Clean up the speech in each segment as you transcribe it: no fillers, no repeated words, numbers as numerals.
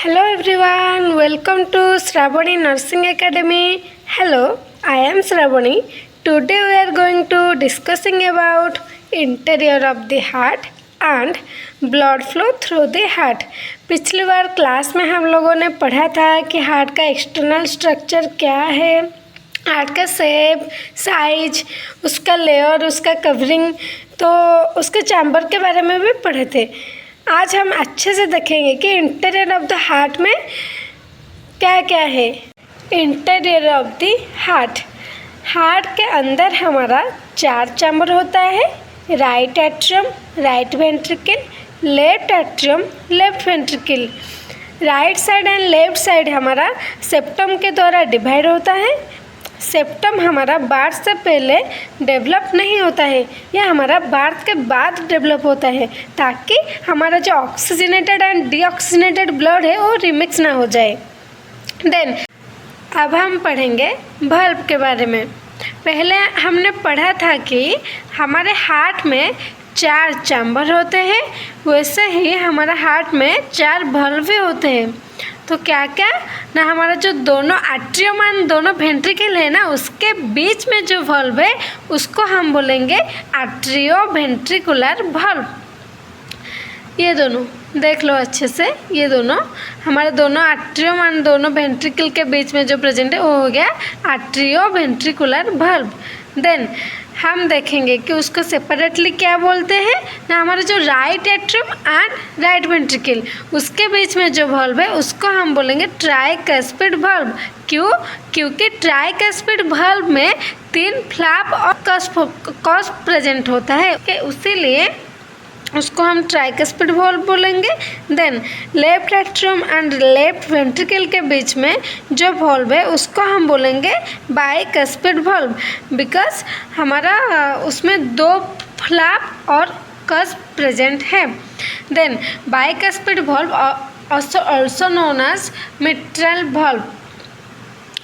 Hello everyone, welcome to Shravani Nursing Academy. Hello, I am Shravani. Today we are going to discussing about interior of the heart and blood flow through the heart. पिछली बार class में हम लोगों ने पढ़ा था कि heart का external structure क्या है, हार्ट का शेप, साइज, उसका लेयर, उसका कवरिंग, तो उसके चैम्बर के बारे में भी पढ़े थे। आज हम अच्छे से देखेंगे कि इंटीरियर ऑफ द हार्ट में क्या क्या है। इंटीरियर ऑफ द हार्ट के अंदर हमारा 4 चैम्बर होता है, right atrium, right ventricle, left atrium, left ventricle. Right side and left side हमारा सेप्टम के द्वारा डिवाइड होता है। सेप्टम हमारा बर्थ से पहले डेवलप नहीं होता है, यह हमारा बर्थ के बाद डेवलप होता है ताकि हमारा जो ऑक्सीजनेटेड एंड डीऑक्सीजनेटेड ब्लड है वो रिमिक्स ना हो जाए। देन अब हम पढ़ेंगे बल्ब के बारे में। पहले हमने पढ़ा था कि हमारे हार्ट में 4 चैम्बर होते हैं, वैसे ही हमारा हार्ट में 4 बल्ब भी होते हैं। तो क्या क्या ना, हमारा जो दोनों एट्रियम एंड दोनों वेंट्रिकल है ना, उसके बीच में जो बल्ब है उसको हम बोलेंगे एट्रियो वेंट्रिकुलर बल्ब। ये दोनों देख लो अच्छे से, ये दोनों हमारे दोनों एट्रियम एंड दोनों वेंट्रिकल के बीच में जो प्रेजेंट है वो हो गया एट्रियो वेंट्रिकुलर बल्ब। देन हम देखेंगे कि उसको सेपरेटली क्या बोलते हैं ना, हमारा जो right atrium and right ventricle उसके बीच में जो बल्ब है उसको हम बोलेंगे ट्राइकस्पिड बल्ब। क्योंकि ट्राइकस्पिड बल्ब में 3 फ्लैप और कस्प प्रेजेंट होता है, उसीलिए उसको हम ट्राइकस्पिड बल्ब बोलेंगे। Then left atrium and left ventricle के बीच में जो बल्ब है उसको हम बोलेंगे बाइकस्पिड बल्ब, बिकॉज हमारा उसमें 2 फ्लैप और कस्प प्रेजेंट है। Then bicuspid bulb also known as mitral bulb,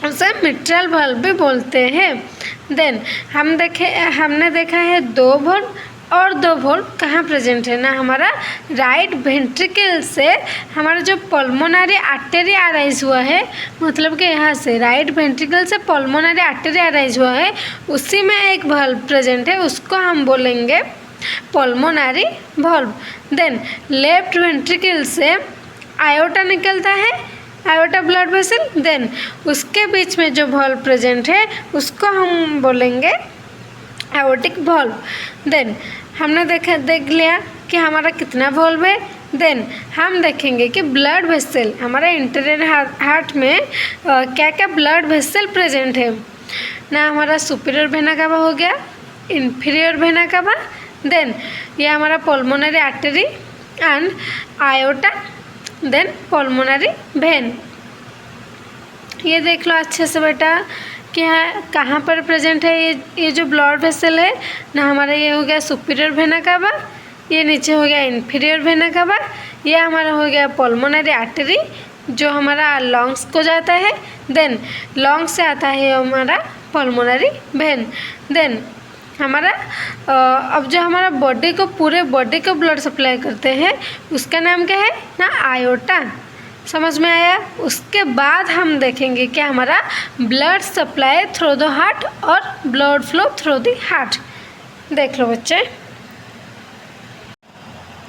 उसे मिट्रल बल्ब भी बोलते हैं। देन हमने देखा है 2 बल्ब और 2 बल्ब कहाँ प्रेजेंट है ना, हमारा राइट वेंट्रिकल से हमारा जो पल्मोनरी आर्टरी अराइज हुआ है, मतलब कि यहाँ से राइट वेंट्रिकल से पल्मोनरी आर्टरी अराइज हुआ है, उसी में एक बल्ब प्रेजेंट है, उसको हम बोलेंगे पल्मोनरी बल्ब। देन लेफ्ट वेंट्रिकल से आयोटा निकलता है, आयोटा ब्लड वेसल। देन उसके बीच में जो बल्ब प्रेजेंट है उसको हम बोलेंगे एओर्टिक बल्ब। देन हमने देख लिया कि हमारा कितना बल्ब है। देन हम देखेंगे कि ब्लड वेसल, हमारा इंटीरियर हार्ट में क्या क्या ब्लड वेसल प्रेजेंट है ना, हमारा सुपीरियर वेना कावा हो गया, इन्फीरियर वेना कावा, देन ये हमारा pulmonary artery and aorta, then pulmonary vein. ये देख लो अच्छे से बेटा कि कहाँ पर प्रेजेंट है ये जो ब्लड वेसल है ना, हमारा ये हो गया सुपीरियर वेना कावा, ये नीचे हो गया इन्फीरियर वेना कावा, ये हमारा हो गया पल्मोनरी आर्टरी जो हमारा लंग्स को जाता है। देन लंग्स से आता है हमारा पल्मोनरी वेन। देन हमारा अब जो हमारा बॉडी को, पूरे बॉडी को ब्लड सप्लाई करते हैं उसका नाम क्या है ना, आयोटा। समझ में आया। उसके बाद हम देखेंगे कि हमारा blood supply through the heart और blood flow through the heart. देख लो बच्चे,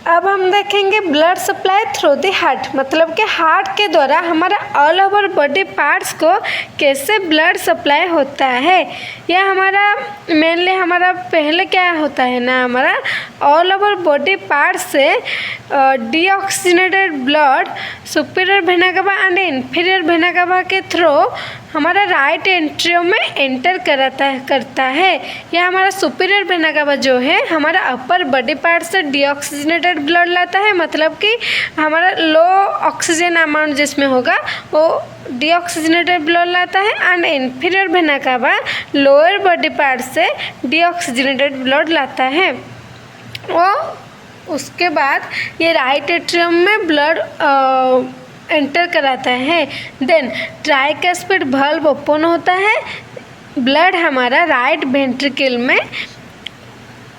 अब हम देखेंगे blood supply through the heart, मतलब कि हार्ट के द्वारा हमारा ऑल ओवर बॉडी पार्ट्स को कैसे ब्लड सप्लाई होता है। यह हमारा मेनली हमारा पहले क्या होता है ना, हमारा ऑल ओवर बॉडी पार्ट्स से deoxygenated blood superior vena cava and inferior vena cava के थ्रू हमारा राइट एट्रियम में एंटर करता है। यह हमारा सुपीरियर वेना कावा जो है हमारा अपर बॉडी पार्ट से डीऑक्सीजनेटेड ब्लड लाता है, मतलब कि हमारा लो ऑक्सीजन अमाउंट जिसमें होगा वो डीऑक्सीजनेटेड ब्लड लाता है, and inferior vena cava lower body part से डीऑक्सीजनेटेड ब्लड लाता है। और उसके बाद ये राइट एट्रियम में ब्लड एंटर कराता है। देन ट्राइकस्पिड बल्ब ओपन होता है, ब्लड हमारा राइट वेंट्रिकल में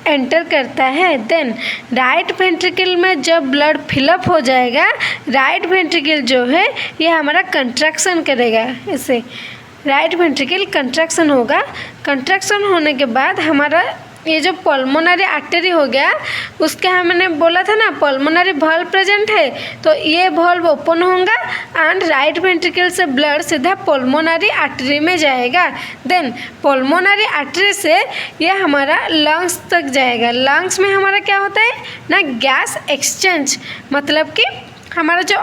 एंटर करता है। देन राइट वेंट्रिकल में जब ब्लड फिलअप हो जाएगा, राइट वेंट्रिकल जो है ये हमारा कंट्रैक्शन करेगा। इसे राइट वेंट्रिकल कंट्रैक्शन होगा। कंट्रैक्शन होने के बाद हमारा ये जो पल्मोनरी आर्टरी हो गया, उसके हमने बोला था ना पल्मोनरी वॉल्व प्रेजेंट है, तो ये वॉल्व ओपन होगा एंड राइट वेंट्रिकल से ब्लड सीधा पल्मोनरी आर्टरी में जाएगा। देन पल्मोनरी आर्टरी से ये हमारा लंग्स तक जाएगा। लंग्स में हमारा क्या होता है ना, गैस एक्सचेंज, मतलब कि हमारा जो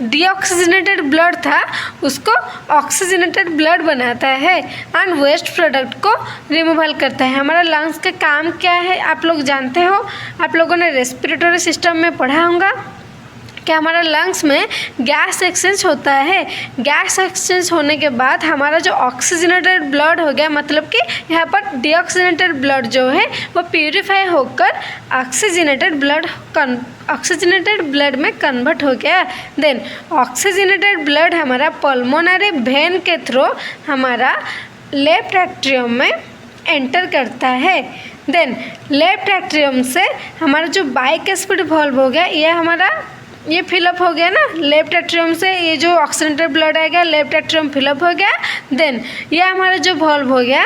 डीऑक्सीजनेटेड ब्लड था उसको ऑक्सीजनेटेड ब्लड बनाता है एंड वेस्ट प्रोडक्ट को रिमूवल करता है। हमारा लंग्स का काम क्या है आप लोग जानते हो, आप लोगों ने रेस्पिरेटरी सिस्टम में पढ़ा होगा कि हमारा लंग्स में गैस एक्सचेंज होता है। गैस एक्सचेंज होने के बाद हमारा जो ऑक्सीजनेटेड ब्लड हो गया, मतलब कि यहाँ पर डीऑक्सीजनेटेड ब्लड जो है वो प्यूरिफाई होकर ऑक्सीजनेटेड ब्लड में कन्वर्ट हो गया। देन ऑक्सीजनेटेड ब्लड हमारा पल्मोनरी वेन के थ्रू हमारा लेफ्ट एट्रियम में एंटर करता है। देन लेफ्ट एट्रियम से हमारा जो बाइकस्पिड वाल्व हो गया, ये फिलअप हो गया ना, लेफ्ट एट्रियम से ये जो ऑक्सीजनेटेड ब्लड आएगा लेफ्ट एट्रियम फिलअप हो गया। देन ये हमारा जो वाल्व हो गया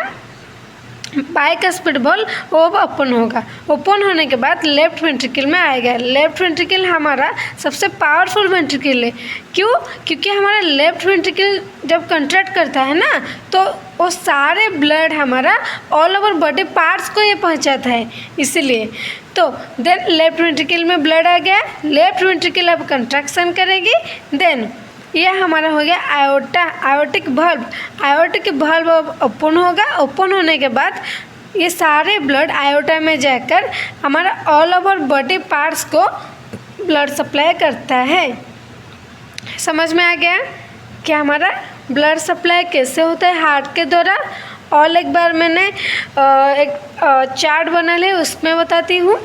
बाइकस्पिड वाल्व, वो ओपन होगा। ओपन होने के बाद लेफ्ट वेंट्रिकल में आएगा। लेफ्ट वेंट्रिकल हमारा सबसे पावरफुल वेंट्रिकल है। क्यों? क्योंकि हमारा लेफ्ट वेंट्रिकल जब कंट्रैक्ट करता है ना, तो वो सारे ब्लड हमारा ऑल ओवर बॉडी पार्ट्स को ये पहुंचाता है, इसीलिए। तो देन लेफ्ट वेंट्रिकल में ब्लड आ गया, लेफ्ट वेंट्रिकल अब कंट्रैक्शन करेगी। देन ये हमारा हो गया iota, aortic valve. Aortic valve open होगा। ओपन होने के बाद ये सारे ब्लड आयोटा में जाकर हमारा ऑल ओवर बॉडी पार्ट्स को ब्लड सप्लाई करता है। समझ में आ गया कि हमारा ब्लड सप्लाई कैसे होता है हार्ट के द्वारा। और एक बार मैंने एक चार्ट बना है, उसमें बताती हूँ।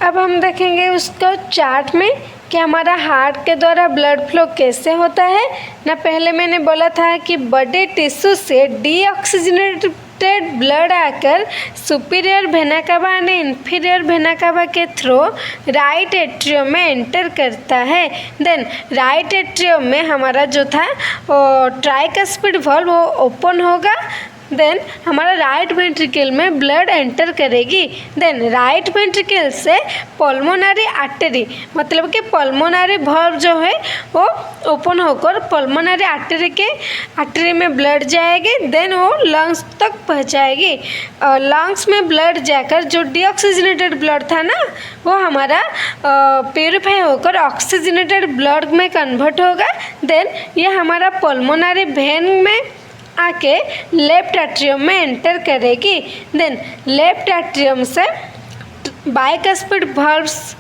अब हम देखेंगे उसको चार्ट में कि हमारा हार्ट के द्वारा ब्लड फ्लो कैसे होता है ना। पहले मैंने बोला था कि बॉडी टिश्यू से डीऑक्सीजनेटेड ब्लड आकर superior vena cava and inferior vena cava के थ्रू राइट एट्रियम में एंटर करता है। देन राइट एट्रियम में हमारा जो था ट्राइकस्पिड वाल्व वो ओपन होगा। देन हमारा राइट वेंट्रिकल में ब्लड एंटर करेगी। देन राइट वेंट्रिकल से पल्मोनरी आर्टरी, मतलब कि पल्मोनरी वाल्व जो है वो ओपन होकर पल्मोनरी आर्टरी में ब्लड जाएगी। देन वो लंग्स तक पहुंचाएगी। लंग्स में ब्लड जाकर जो डीऑक्सीजनेटेड ब्लड था ना, वो हमारा प्यूरिफाई होकर ऑक्सीजनेटेड ब्लड में कन्वर्ट होगा। देन ये हमारा पल्मोनरी वेन में आके लेफ्ट एट्रियम में एंटर करेगी। देन लेफ्ट एट्रियम से बाइकस्पिड वाल्व्स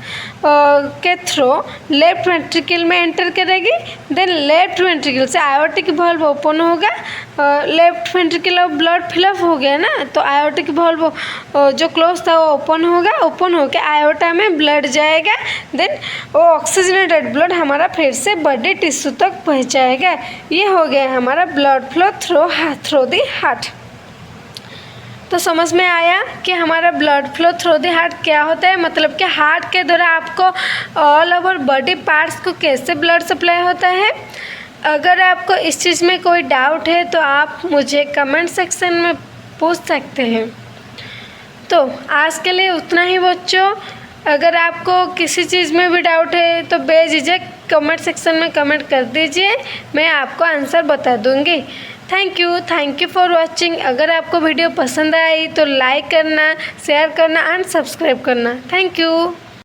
के थ्रू लेफ्ट वेंट्रिकल में एंटर करेगी। देन लेफ्ट वेंट्रिकल से आयोटिक वाल्व ओपन होगा। लेफ्ट वेंट्रिकल अब ब्लड फिलअप हो गया ना, तो आयोटिक वाल्व जो क्लोज था वो ओपन होगा। ओपन होकर आयोटा में ब्लड जाएगा। देन वो ऑक्सीजनेटेड ब्लड हमारा फिर से बॉडी टिश्यू तक पहुँचाएगा। ये हो गया हमारा blood flow through the heart. तो समझ में आया कि हमारा blood flow through the heart क्या होता है, मतलब कि हार्ट के द्वारा आपको ऑल ओवर बॉडी पार्ट्स को कैसे ब्लड सप्लाई होता है। अगर आपको इस चीज़ में कोई डाउट है तो आप मुझे कमेंट सेक्शन में पूछ सकते हैं। तो आज के लिए उतना ही बच्चों। अगर आपको किसी चीज़ में भी डाउट है तो बेझिझक कमेंट सेक्शन में कमेंट कर दीजिए, मैं आपको आंसर बता दूँगी। Thank you for watching. अगर आपको वीडियो पसंद आई तो लाइक करना, शेयर करना एंड सब्सक्राइब करना। Thank you.